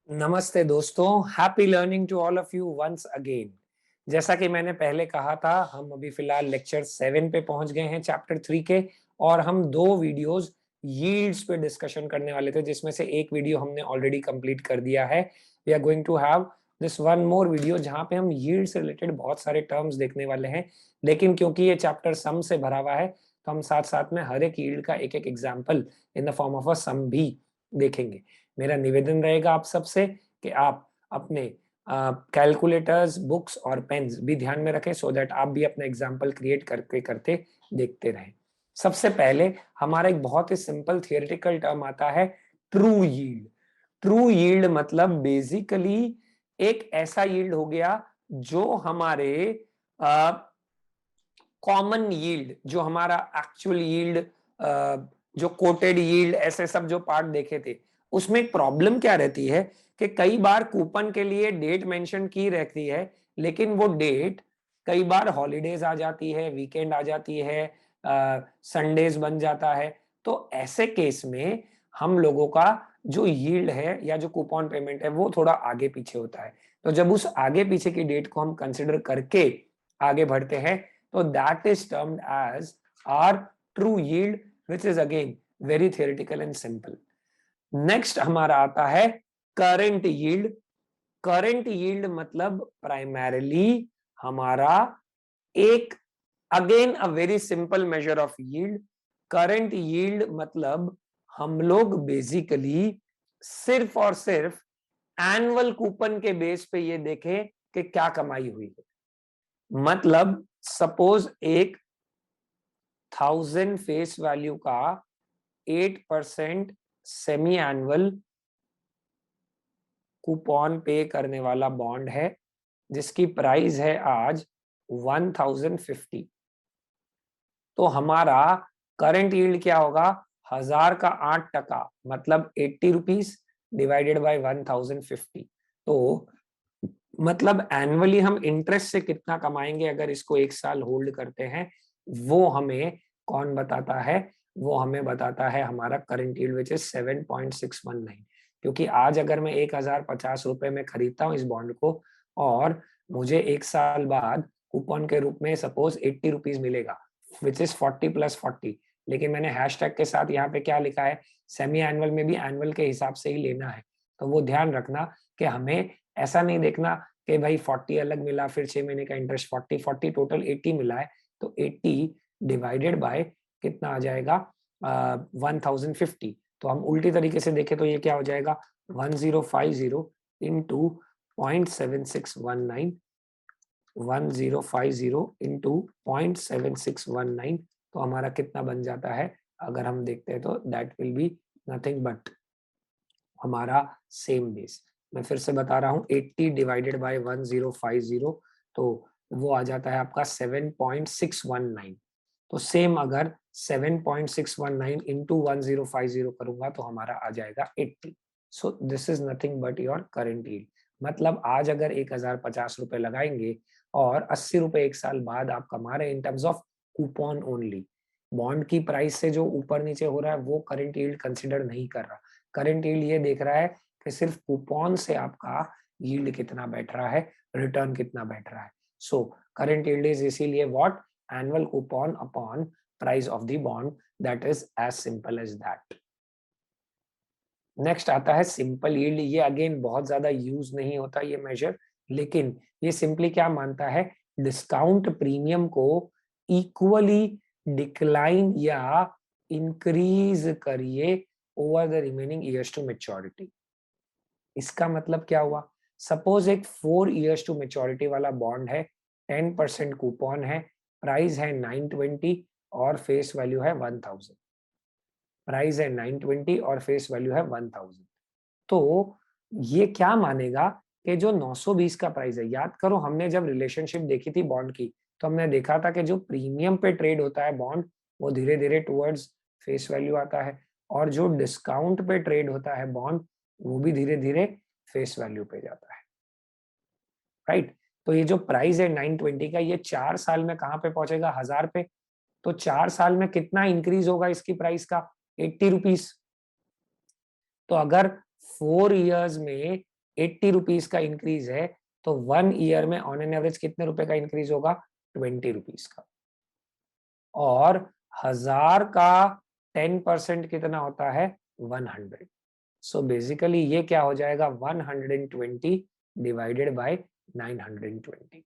नमस्ते दोस्तों, happy learning to all of you once again. जैसा कि मैंने पहले कहा था, हम अभी फिलहाल लेक्चर 7 पे पहुंच गए हैं चैप्टर 3 के। और हम दो वीडियोस यील्ड्स पे डिस्कशन करने वाले थे, जिसमें से एक वीडियो हमने ऑलरेडी कंप्लीट कर दिया है। We are going to have this one more video जहां पे हम यील्ड से रिलेटेड बहुत सारे टर्म्स देखने वाले हैं। लेकिन क्योंकि ये चैप्टर सम से भरा हुआ है, तो हम साथ साथ में हर एक यील्ड का एक एक example in the form of a sum भी देखेंगे। मेरा निवेदन रहेगा आप सबसे कि आप अपने कैलकुलेटर्स, बुक्स और पेन्स भी ध्यान में रखें, सो दैट आप भी अपना एग्जाम्पल क्रिएट करके करते देखते रहें। सबसे पहले हमारा एक बहुत ही सिंपल थियोरेटिकल टर्म आता है, ट्रू यील्ड। ट्रू यील्ड मतलब बेसिकली एक ऐसा यील्ड हो गया जो हमारे कॉमन यील्ड, जो हमारा एक्चुअल यील्ड, जो कोटेड यील्ड, ऐसे सब जो पार्ट देखे थे, उसमें एक प्रॉब्लम क्या रहती है कि कई बार कूपन के लिए डेट मेंशन की रहती है, लेकिन वो डेट कई बार हॉलीडेज आ जाती है, वीकेंड आ जाती है, संडेज बन जाता है। तो ऐसे केस में हम लोगों का जो यील्ड है या जो कूपन पेमेंट है वो थोड़ा आगे पीछे होता है। तो जब उस आगे पीछे की डेट को हम कंसिडर करके आगे बढ़ते हैं, तो that is termed as our true yield, which is again very theoretical and simple. Next हमारा आता है current yield। current yield मतलब primarily हमारा एक again a very simple measure of yield। current yield मतलब हम लोग बेसिकली सिर्फ और सिर्फ एनुअल कूपन के बेस पे ये देखें कि क्या कमाई हुई है। मतलब सपोज एक 1000 फेस वैल्यू का 8% सेमी एनुअल कूपन पे करने वाला बॉन्ड है, जिसकी प्राइस है आज 1050। तो हमारा करंट यील्ड क्या होगा? 1000 का 8% मतलब 80 रुपीज डिवाइडेड बाय 1050। तो मतलब एनुअली हम इंटरेस्ट से कितना कमाएंगे अगर इसको एक साल होल्ड करते हैं, वो हमें कौन बताता है? वो हमें बताता है हमारा करंट यील्ड, विच इज 7.619। क्योंकि आज अगर मैं 1050 रुपए में खरीदता हूँ इस बॉन्ड को, और मुझे एक साल बाद कूपन के रूप में सपोज 80 रुपीज मिलेगा, विच इज 40+40। लेकिन मैंने हैशटैग के साथ यहाँ पे क्या लिखा है? सेमी एनुअल में भी एनुअल के हिसाब से ही लेना है। तो वो ध्यान रखना कि हमें ऐसा नहीं देखना कि भाई 40 अलग मिला, फिर 6 महीने का इंटरेस्ट 40 टोटल 80 मिला है, तो 80 डिवाइडेड बाय कितना आ जाएगा? 1050। तो हम उल्टी तरीके से देखें तो ये क्या हो जाएगा? 1050 इंटू 0.7619, 1050 इंटू 0.7619। तो हमारा कितना बन जाता है? अगर हम देखते हैं तो that will be nothing but हमारा सेम बेस। मैं फिर से बता रहा हूँ, 80 डिवाइडेड बाय 1050, तो वो आ जाता है आपका 7.619। तो सेम अगर 7.619 इंटू 1050 करूंगा तो हमारा आ जाएगा 80। So this is nothing but your current yield. मतलब आज अगर 1050 रुपए लगाएंगे और 80 रुपए एक साल बाद आप कमा रहे हैं in terms of coupon only, bond की प्राइस से जो ऊपर नीचे हो रहा है वो करंट यील्ड कंसिडर नहीं कर रहा। करंट यील्ड ये देख रहा है कि सिर्फ कूपन से आपका यील्ड कितना बैठ रहा है, रिटर्न कितना बैठ रहा है। सो करंट यील्ड इज इसीलिए what? Annual coupon upon price of the bond. That is as simple as that. Next आता है सिंपल यील्ड। ये अगेन बहुत ज्यादा यूज नहीं होता ये मेजर, लेकिन ये सिंपली क्या मानता है? डिस्काउंट प्रीमियम को इक्वली डिक्लाइन या इंक्रीज करिए over the remaining years to maturity. इसका मतलब क्या हुआ? सपोज एक 4 ईयर्स टू मेच्योरिटी वाला बॉन्ड है, 10% कूपन है, प्राइस है 920 और फेस वैल्यू है 1000। प्राइस है 920 और फेस वैल्यू है 1000। तो ये क्या मानेगा कि जो 920 का प्राइस है, याद करो हमने जब रिलेशनशिप देखी थी बॉन्ड की, तो हमने देखा था कि जो प्रीमियम पे ट्रेड होता है बॉन्ड, वो धीरे धीरे टुवर्ड्स फेस वैल्यू आता है, और जो डिस्काउंट पे ट्रेड होता है बॉन्ड, वो भी धीरे धीरे फेस वैल्यू पे जाता है। राइट? तो ये जो प्राइस है 920 का, ये 4 साल में कहाँ पे पहुंचेगा? 1000 पे। तो 4 साल में कितना इंक्रीज होगा इसकी प्राइस का? 80 रुपीज। तो अगर 4 इयर्स में 80 रुपीज का इंक्रीज है तो 1 ईयर में ऑन एन एवरेज कितने रुपए का इंक्रीज होगा? 20 रुपीज का। और 1000 का 10% कितना होता है? 100। सो बेसिकली ये क्या हो जाएगा? 120 डिवाइडेड बाय 920।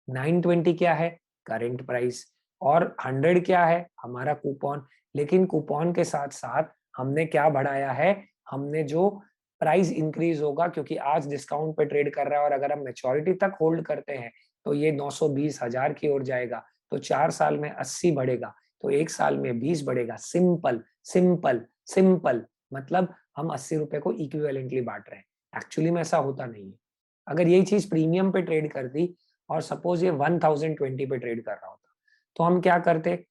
920 क्या है? Current price. और 100 क्या है? हमारा कूपन। लेकिन कूपन के साथ साथ हमने क्या बढ़ाया है? हमने जो प्राइस इंक्रीज होगा, क्योंकि आज डिस्काउंट पे ट्रेड कर रहा है और अगर हम मैच्योरिटी तक होल्ड करते हैं तो ये 920,000 की ओर जाएगा। तो 4 साल में 80 बढ़ेगा, तो 1 साल में 20 बढ़ेगा। Simple simple simple. मतलब हम 80 रुपए को इक्विवेलेंटली बांट रहे हैं। एक्चुअली में ऐसा होता नहीं है। अगर यही चीज प्रीमियम पे ट्रेड कर दी और सपोज ये 1020 पे ट्रेड कर रहा होता तो हम क्या करते?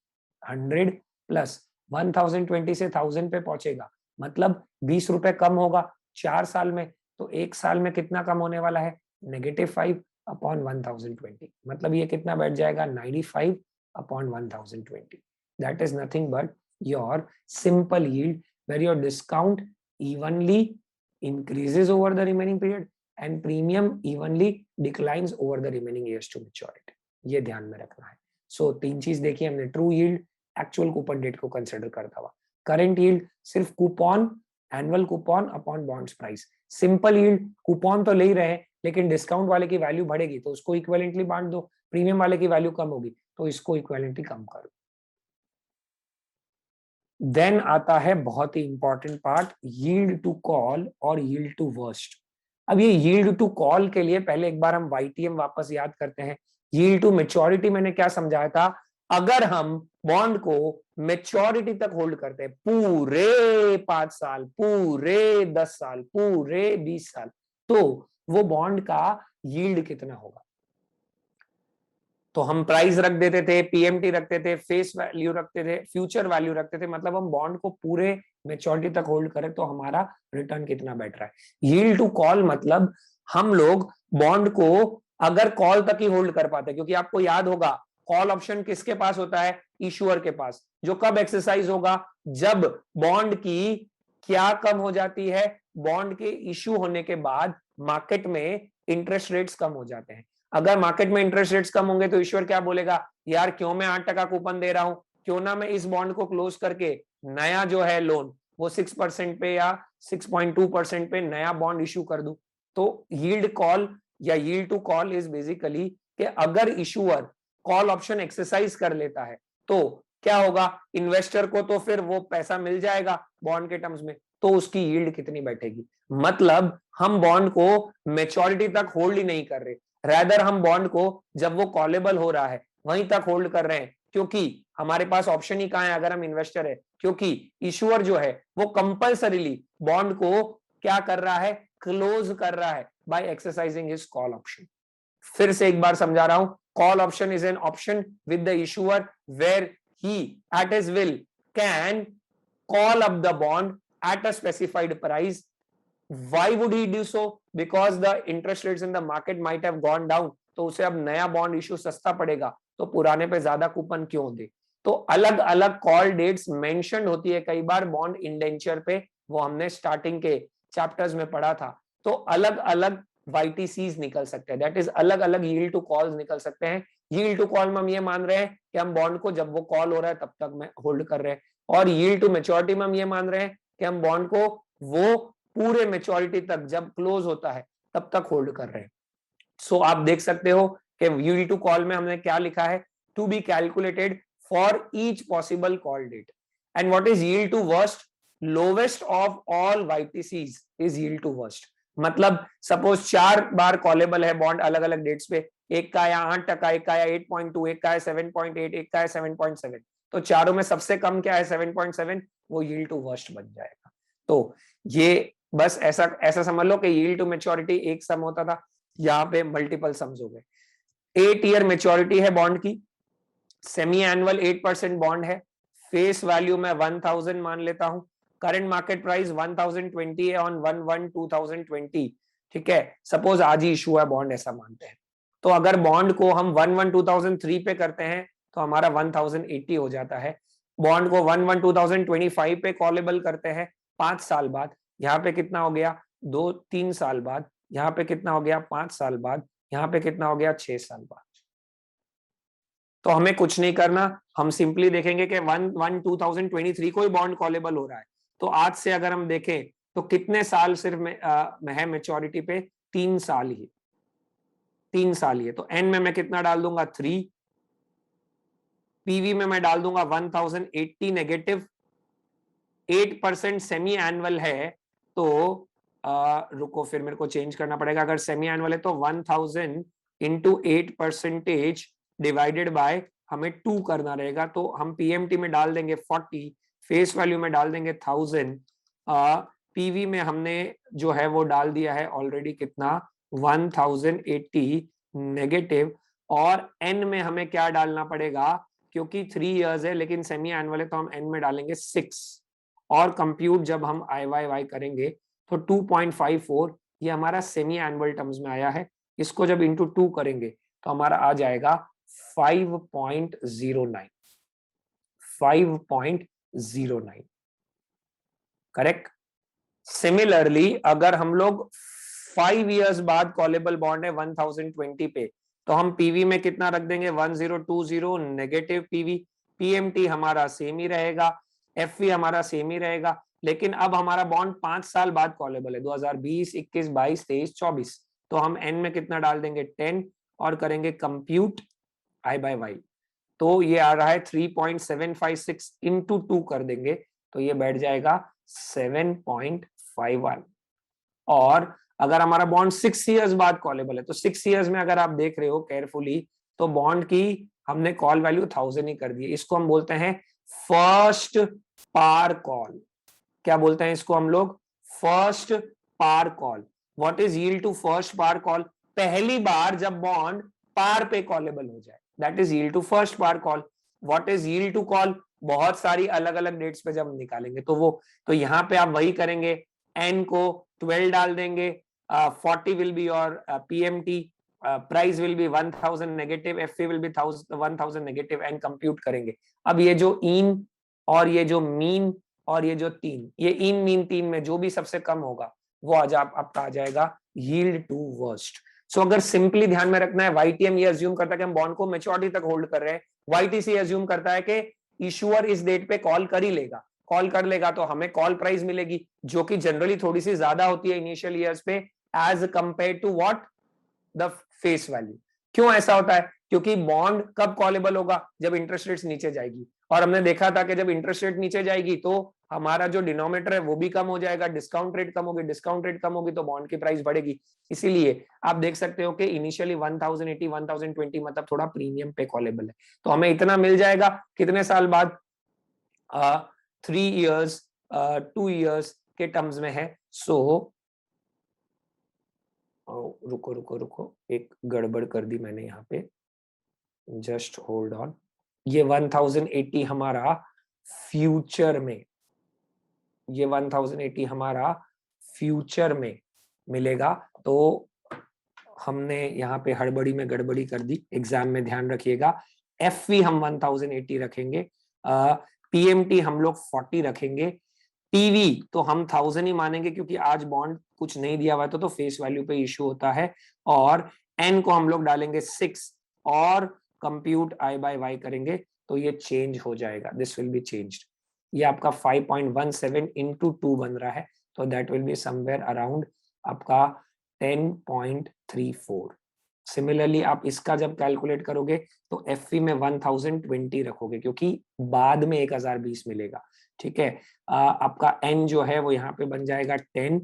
100 प्लस 1020 से 1000 पे पहुंचेगा, मतलब 20 रुपए कम होगा 4 साल में। तो 1 साल में कितना कम होने वाला है? -5 अपॉन 1020। मतलब ये कितना बैठ जाएगा? 95 upon 1020। That is nothing but your simple yield where your discount evenly increases over the remaining period and premium evenly declines over the remaining years to maturity। ये ध्यान में रखना है। सो तीन चीज देखी हमने, true yield actual coupon date को कंसिडर करता हुआ, करंट यील्ड सिर्फ coupon, annual coupon upon bonds price, simple yield coupon तो ले ही रहे हैं लेकिन डिस्काउंट वाले की वैल्यू बढ़ेगी तो उसको इक्विवेलेंटली बांट दो, प्रीमियम वाले की वैल्यू कम होगी तो इसको इक्विवेलेंटली कम करो। देन आता है बहुत ही important part, yield to call और यील्ड टू वर्स्ट। अब ये यील्ड टू कॉल के लिए पहले एक बार हम YTM वापस याद करते हैं। यील्ड टू मैच्योरिटी मैंने क्या समझाया था? अगर हम बॉन्ड को मैच्योरिटी तक होल्ड करते हैं, पूरे 5 साल, पूरे 10 साल, पूरे 20 साल, तो वो बॉन्ड का यील्ड कितना होगा? तो हम प्राइस रख देते थे, PMT रखते थे, फेस वैल्यू रखते थे, फ्यूचर वैल्यू रखते थे, मतलब हम बॉन्ड को पूरे मैच्योरिटी तक होल्ड करें तो हमारा रिटर्न कितना बैठ रहा है। यील्ड टू कॉल मतलब हम लोग बॉन्ड को अगर कॉल तक ही होल्ड कर पाते, क्योंकि आपको याद होगा कॉल ऑप्शन किसके पास होता है? इशुअर के पास, जो कब एक्सरसाइज होगा? जब बॉन्ड की क्या कम हो जाती है? बॉन्ड के इश्यू होने के बाद मार्केट में इंटरेस्ट रेट्स कम हो जाते हैं। अगर मार्केट में इंटरेस्ट रेट्स कम होंगे तो ईश्वर क्या बोलेगा? यार क्यों मैं 8% कूपन दे रहा हूं, क्यों ना मैं इस बॉन्ड को क्लोज करके नया जो है लोन वो 6% पे या 6.2% पे नया बॉन्ड इशू कर दूं। तो यील्ड कॉल या yield to call is basically कि अगर इशूअर कॉल ऑप्शन एक्सरसाइज कर लेता है तो क्या होगा? इन्वेस्टर को तो फिर वो पैसा मिल जाएगा बॉन्ड के टर्म्स में, तो उसकी यील्ड कितनी बैठेगी? मतलब हम बॉन्ड को मैच्योरिटी तक होल्ड ही नहीं कर रहे, रैदर हम बॉन्ड को जब वो कॉलेबल हो रहा है वहीं तक होल्ड कर रहे हैं, क्योंकि हमारे पास ऑप्शन ही कहां है अगर हम इन्वेस्टर है? क्योंकि इशूअर जो है वो कंपल्सरीली बॉन्ड को क्या कर रहा है? क्लोज कर रहा है by exercising his call option. फिर से एक बार समझा रहा हूं, call option is an option with the issuer where he at his will can call up the bond at a specified price. Why would he do so? Because the interest rates in the market might have gone down, तो उसे अब नया bond issue सस्ता पड़ेगा तो पुराने पे ज्यादा कूपन क्यों दे? तो अलग अलग कॉल डेट्स मेंशन होती है कई बार बॉन्ड इंडेंचर पे, वो हमने स्टार्टिंग के चैप्टर्स में पढ़ा था। तो अलग अलग YTCs निकल सकते हैं, दैट इज अलग अलग यील्ड टू कॉल्स निकल सकते हैं। यील्ड टू कॉल में हम ये मान रहे हैं कि हम बॉन्ड को जब वो कॉल हो रहा है तब तक में होल्ड कर रहे हैं, और यील्ड टू मैच्योरिटी में हम ये मान रहे हैं कि हम बॉन्ड को वो पूरे मैच्योरिटी तक जब क्लोज होता है तब तक होल्ड कर रहे हैं। सो आप देख सकते हो कि यील्ड टू कॉल में हमने क्या लिखा है? To be calculated for each possible call date. And what is yield to worst? Lowest of all YTCs is yield to worst. मतलब सपोज 4 बार कॉलेबल है बॉन्ड अलग अलग डेट्स पे, एक का आया 8%, एक का आया 8.2, एक का है 7.8, एक का है 7.7, तो चारों में सबसे कम क्या है? 7.7, वो यील्ड टू वर्स्ट बन जाएगा। तो ये बस ऐसा ऐसा समझ लो कि यील्ड टू मैच्योरिटी एक सम होता था, यहाँ पे मल्टीपल सम्स हो गए। 8 ईयर मैच्योरिटी है बॉन्ड की, सेमी एनुअल 8% बॉन्ड है, फेस वैल्यू में 1000 मान लेता हूं, करंट मार्केट प्राइस 1020 है ऑन 1/1/2020, ठीक है। सपोज आज ही इशू है बॉन्ड, ऐसा मानते हैं। तो अगर बॉन्ड को हम 1/1/2003 पे करते हैं तो हमारा 1080 हो जाता है। बॉन्ड को 1/1/2025 पे कॉलेबल करते हैं 5 साल बाद, यहाँ पे कितना हो गया? 2-3 साल बाद, यहाँ पे कितना हो गया 5 साल बाद, यहाँ पे कितना हो गया 6 साल बाद। तो हमें कुछ नहीं करना, हम सिंपली देखेंगे कि 1/1/2023 को ही बॉन्ड कॉलेबल हो रहा है। तो आज से अगर हम देखें तो कितने साल सिर्फ में है मैच्योरिटी पे, 3 साल ही, 3 साल ही है। तो एन में मैं कितना डाल दूंगा 3, पीवी में मैं डाल दूंगा 1080 नेगेटिव, 8% सेमी एनुअल है। तो रुको, फिर मेरे को चेंज करना पड़ेगा। अगर सेमी एनुअल है तो 1000 इंटू 8% डिवाइडेड बाय हमें 2 करना रहेगा। तो हम पीएमटी में डाल देंगे 40, फेस वैल्यू में डाल देंगे 1000, पीवी में हमने जो है वो डाल दिया है ऑलरेडी कितना 1080 नेगेटिव, और एन में हमें क्या डालना पड़ेगा, क्योंकि 3 इयर्स है लेकिन सेमी एनुअल है तो हम एन में डालेंगे 6, और कंप्यूट जब हम आई वाई वाई करेंगे तो 2.54 ये हमारा सेमी एनुअल टर्म्स में आया है। इसको जब इंटू 2 करेंगे तो हमारा आ जाएगा 5.09, 5.09, करेक्ट। सिमिलरली अगर हम लोग 5 इयर्स बाद कॉलेबल बॉन्ड है 1020 पे, तो हम पीवी में कितना रख देंगे 1020 नेगेटिव पीवी, पीएमटी हमारा सेम ही रहेगा, एफवी हमारा सेम ही रहेगा। लेकिन अब हमारा बॉन्ड 5 साल बाद कॉलेबल है, 2020, 21, 22, 23, 24। तो हम एन में कितना डाल देंगे 10 और करेंगे कंप्यूट आई बाय वाई। तो ये आ रहा है 3.756 इंटू 2 कर देंगे तो ये बैठ जाएगा 7.51। और अगर हमारा बॉन्ड 6 इयर्स बाद कॉलेबल है तो 6 इयर्स में अगर आप देख रहे हो केयरफुली तो बॉन्ड की हमने कॉल वैल्यू 1000 ही कर दी। इसको हम बोलते हैं फर्स्ट पार कॉल। क्या बोलते हैं इसको हम लोग, first par call. What is yield to first par call, पहली बार जब बॉन्ड पार पे कॉलेबल हो जाए, that is yield to first par call. What is yield to call, बहुत सारी अलग अलग डेट्स पे जब हम निकालेंगे तो वो, तो यहाँ पे आप वही करेंगे, एन को 12 डाल देंगे, 40 will be your PMT, price will be 1000 negative, FA will be 1000 negative, and compute करेंगे। अब ये जो इन और ये जो मीन और ये जो 3, ये इन मीन 3 में जो भी सबसे कम होगा वो आज आपका आ जाएगा यील्ड टू वर्स्ट। सो अगर सिंपली ध्यान में रखना है, वाईटीएम ये अज्यूम करता है कि हम बॉन्ड को मैच्योरिटी तक होल्ड कर रहे हैं, वाईटीसी अज्यूम करता है कि इशूअर इस डेट पे कॉल कर ही लेगा, कॉल कर लेगा तो हमें कॉल प्राइस मिलेगी जो कि जनरली थोड़ी सी ज्यादा होती है इनिशियल ईयर्स पे as compare to what the face value. क्यों ऐसा होता है, क्योंकि बॉन्ड कब कॉलेबल होगा, जब इंटरेस्ट रेट्स नीचे जाएगी, और हमने देखा था कि जब इंटरेस्ट रेट नीचे जाएगी तो हमारा जो डिनोमिनेटर है वो भी कम हो जाएगा, डिस्काउंट रेट कम होगी, डिस्काउंट रेट कम होगी तो बॉन्ड की प्राइस बढ़ेगी। इसीलिए आप देख सकते हो कि इनिशियली 1080 1020 मतलब थोड़ा प्रीमियम पे कॉलेबल है। तो हमें इतना मिल जाएगा कितने साल बाद, 3 इयर्स 2 इयर्स के टर्म्स में है। सो रुको रुको रुको, एक गड़बड़ कर दी मैंने यहाँ पे, जस्ट होल्ड ऑन। ये 1080 हमारा फ्यूचर में, ये 1080 हमारा फ्यूचर में मिलेगा। तो हमने यहाँ पे हड़बड़ी में गड़बड़ी कर दी, एग्जाम में ध्यान रखिएगा। एफवी हम 1080 रखेंगे, पीएमटी हम लोग 40 रखेंगे, पीवी तो हम 1000 ही मानेंगे क्योंकि आज बॉन्ड कुछ नहीं दिया हुआ तो फेस वैल्यू पे इशू होता है, और एन को हम लोग डालेंगे 6 और कंप्यूट आई बाय वाई करेंगे तो ये चेंज हो जाएगा, दिस विल बी चेंज्ड। ये आपका 5.17 इंटू 2 बन रहा है तो that will be somewhere around आपका 10.34। सिमिलरली आप इसका जब कैलकुलेट करोगे तो एफवी में 1020 रखोगे क्योंकि बाद में 1020 मिलेगा, ठीक है। आपका एन जो है वो यहाँ पे बन जाएगा 10,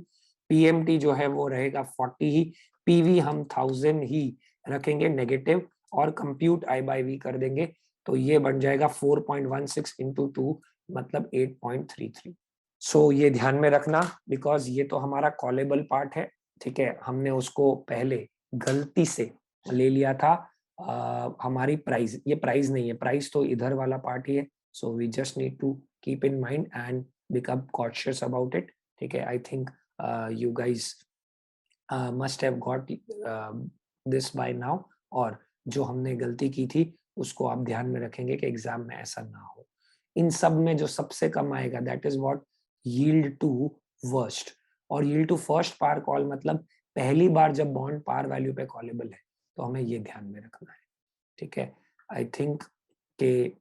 पीएमटी जो है वो रहेगा 40 ही, पीवी हम 1000 ही रखेंगे नेगेटिव और कंप्यूट आई बाय वी कर देंगे तो ये बन जाएगा 4.16 इंटू 2 मतलब 8.33। सो ये ध्यान में रखना बिकॉज ये तो हमारा कॉलेबल पार्ट है, ठीक है। हमने उसको पहले गलती से ले लिया था हमारी प्राइस, ये प्राइस नहीं है, प्राइस तो इधर वाला पार्ट ही है। So we just need to keep in mind and become cautious about it, ठीक है। I think you guys must have got this by now, और जो हमने गलती की थी उसको आप ध्यान में रखेंगे कि एग्जाम में ऐसा ना हो। इन सब में जो सबसे कम आएगा that is what, yield to worst. और yield to first par call मतलब पहली बार जब बॉन्ड पार वैल्यू पे कॉलेबल है, तो हमें ये ध्यान में रखना है। ठीक है, आई थिंक कि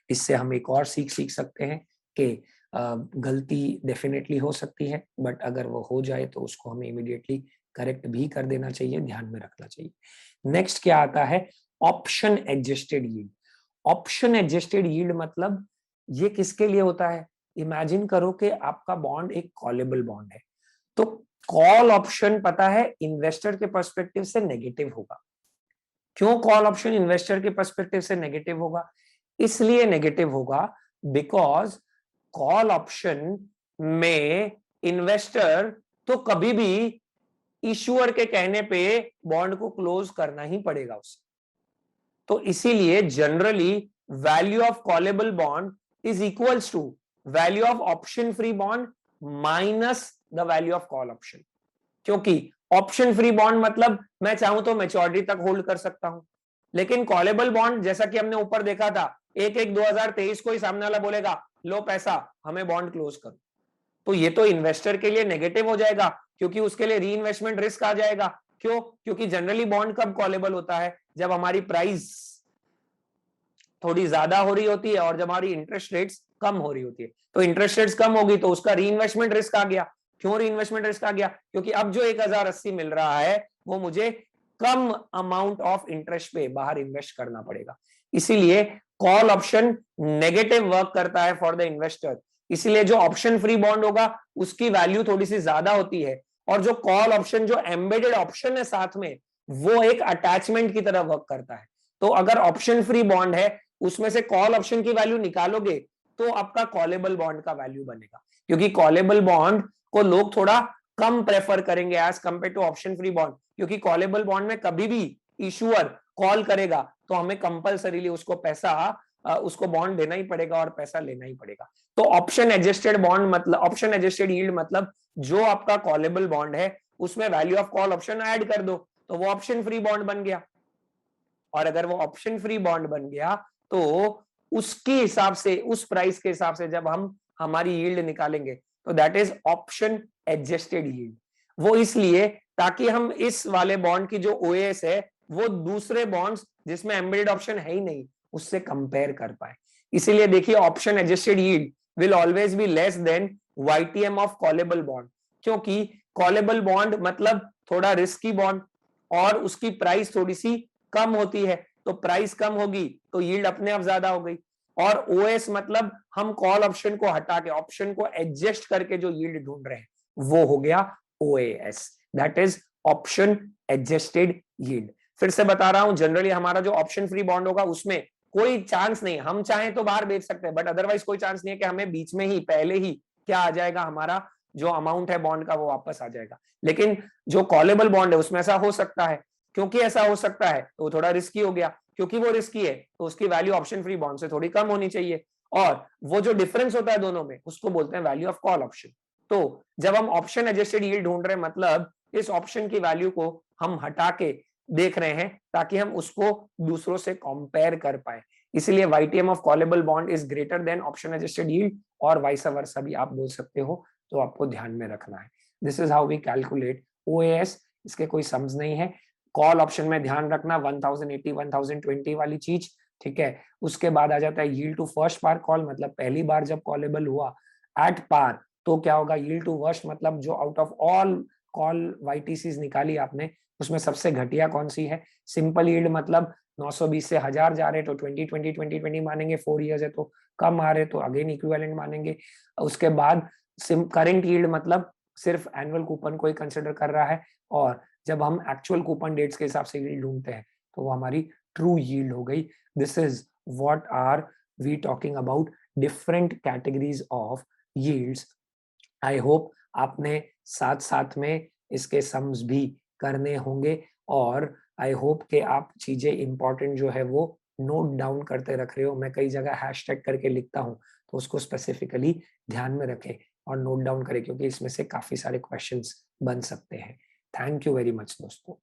इससे हम एक और सीख सकते हैं कि गलती डेफिनेटली हो सकती है, बट अगर वो हो जाए तो उसको हमें इमीडिएटली करेक्ट भी कर देना चाहिए, ध्यान में रखना चाहिए। नेक्स्ट क्या आता है, option adjusted yield. Option adjusted yield मतलब ये किसके लिए होता है, इमेजिन करो कि आपका बॉन्ड एक कॉलेबल बॉन्ड है, तो कॉल ऑप्शन पता है इन्वेस्टर के पर्सपेक्टिव से नेगेटिव होगा। क्यों कॉल ऑप्शन इन्वेस्टर के पर्सपेक्टिव से नेगेटिव होगा, इसलिए नेगेटिव होगा बिकॉज कॉल ऑप्शन में इन्वेस्टर तो कभी भी इशुअर के कहने पे बॉन्ड को क्लोज करना ही पड़ेगा उसे। तो इसीलिए generally value of callable bond is equals to value of option free bond minus the value of call option. क्योंकि ऑप्शन फ्री बॉन्ड मतलब मैं चाहूं तो मैच्योरिटी तक होल्ड कर सकता हूं, लेकिन कॉलेबल बॉन्ड जैसा कि हमने ऊपर देखा था 1/1/2023 को ही सामने वाला बोलेगा लो पैसा हमें बॉन्ड क्लोज करो, तो ये तो इन्वेस्टर के लिए नेगेटिव हो जाएगा, क्योंकि उसके लिए री इन्वेस्टमेंट रिस्क आ जाएगा। क्यों, क्योंकि जनरली बॉन्ड कब कॉलेबल होता है, जब हमारी प्राइस थोड़ी ज्यादा हो रही होती है और जब हमारी इंटरेस्ट रेट्स कम हो रही होती है। तो इंटरेस्ट रेट्स कम होगी तो उसका री इन्वेस्टमेंट रिस्क आ गया। क्यों री इन्वेस्टमेंट रिस्क आ गया, क्योंकि अब जो 1080 मिल रहा है वो मुझे कम अमाउंट ऑफ इंटरेस्ट पे बाहर इन्वेस्ट करना पड़ेगा। इसीलिए कॉल ऑप्शन नेगेटिव वर्क करता है फॉर द इन्वेस्टर। इसीलिए जो ऑप्शन फ्री बॉन्ड होगा उसकी वैल्यू थोड़ी सी ज्यादा होती है, और जो कॉल ऑप्शन जो एम्बेडेड ऑप्शन है साथ में, वो एक अटैचमेंट की तरह वर्क करता है। तो अगर ऑप्शन फ्री बॉन्ड है उसमें से कॉल ऑप्शन की वैल्यू निकालोगे तो आपका कॉलेबल बॉन्ड का वैल्यू बनेगा, क्योंकि कॉलेबल बॉन्ड को लोग थोड़ा कम प्रेफर करेंगे as compare to option free bond, क्योंकि कॉलेबल बॉन्ड में कभी भी इशुअर कॉल करेगा तो हमें कंपलसरीली उसको पैसा उसको बॉन्ड देना ही पड़ेगा और पैसा लेना ही पड़ेगा। तो ऑप्शन एडजस्टेड बॉन्ड मतलब ऑप्शन एडजस्टेड यील्ड मतलब जो आपका कॉलेबल बॉन्ड है उसमें value of call option add कर दो तो वो ऑप्शन फ्री बॉन्ड बन गया, और अगर वो ऑप्शन फ्री बॉन्ड बन गया तो उसके हिसाब से उस प्राइस के हिसाब से जब हम हमारी यील्ड निकालेंगे तो that is option adjusted yield. वो इसलिए ताकि हम इस वाले बॉन्ड की जो ओएस है वो दूसरे बॉन्ड्स जिसमें एम्बेडेड ऑप्शन है ही नहीं उससे कंपेयर कर पाए। इसीलिए देखिए option adjusted yield will always be less than YTM of callable bond, क्योंकि कॉलेबल बॉन्ड मतलब थोड़ा रिस्की बॉन्ड और उसकी प्राइस थोड़ी सी कम होती है, तो प्राइस कम होगी तो यील्ड अपने आप ज्यादा हो गई। और ओएस मतलब हम कॉल ऑप्शन को हटा के ऑप्शन को एडजस्ट करके जो यील्ड ढूंढ रहे हैं वो हो गया OAS, that is option adjusted yield. फिर से बता रहा हूं जनरली हमारा जो ऑप्शन फ्री बॉन्ड होगा उसमें कोई चांस नहीं, हम चाहें तो बाहर बेच सकते हैं बट अदरवाइज कोई चांस नहीं है कि हमें बीच में ही पहले ही क्या आ जाएगा, हमारा जो अमाउंट है बॉन्ड का वो वापस आ जाएगा। लेकिन जो कॉलेबल बॉन्ड है उसमें ऐसा हो सकता है, क्योंकि ऐसा हो सकता है तो थोड़ा रिस्की हो गया, क्योंकि वो रिस्की है तो उसकी वैल्यू ऑप्शन फ्री बॉन्ड से थोड़ी कम होनी चाहिए, और वो जो डिफरेंस होता है दोनों में उसको बोलते हैं वैल्यू ऑफ कॉल ऑप्शन। तो जब हम ऑप्शन एडजस्टेड यील्ड ढूंढ रहे हैं मतलब इस ऑप्शन की वैल्यू को हम हटा के देख रहे हैं ताकि हम उसको दूसरों से कंपेयर कर पाए। इसलिए YTM of callable bond is greater than option adjusted yield, और वाइस वर्सा भी आप बोल सकते हो, तो आपको ध्यान में रखना है। This is how we calculate OAS. इसके कोई सम्स नहीं है। कॉल ऑप्शन में ध्यान रखना 1080 1020 वाली चीज, ठीक है। उसके बाद आ जाता है yield to first par call, मतलब पहली बार जब कॉलेबल हुआ एट पार तो क्या होगा, यील्ड टू वर्स्ट मतलब जो आउट ऑफ ऑल कॉल वाईटीसीज निकाली आपने उसमें सबसे घटिया कौन सी है। सिंपल यील्ड मतलब 920 से 1000 जा रहे तो 20 मानेंगे, 4 इयर्स है तो कम आ रहे तो अगेन इक्विवेलेंट मानेंगे। उसके बाद करेंट यील्ड मतलब सिर्फ एनुअल कूपन को ही कंसिडर कर रहा है, और जब हम एक्चुअल कूपन डेट्स के हिसाब से यील्ड ढूंढते हैं तो वो हमारी ट्रू यील्ड हो गई। This is what are we talking about different categories of yields. I hope आपने साथ साथ में इसके सम्स भी करने होंगे, और आई होप कि आप चीजें इंपॉर्टेंट जो है वो नोट डाउन करते रख रहे हो। मैं कई जगह हैशटैग करके लिखता हूं तो उसको स्पेसिफिकली ध्यान में रखें और नोट डाउन करें, क्योंकि इसमें से काफी सारे क्वेश्चंस बन सकते हैं। थैंक यू वेरी मच दोस्तों।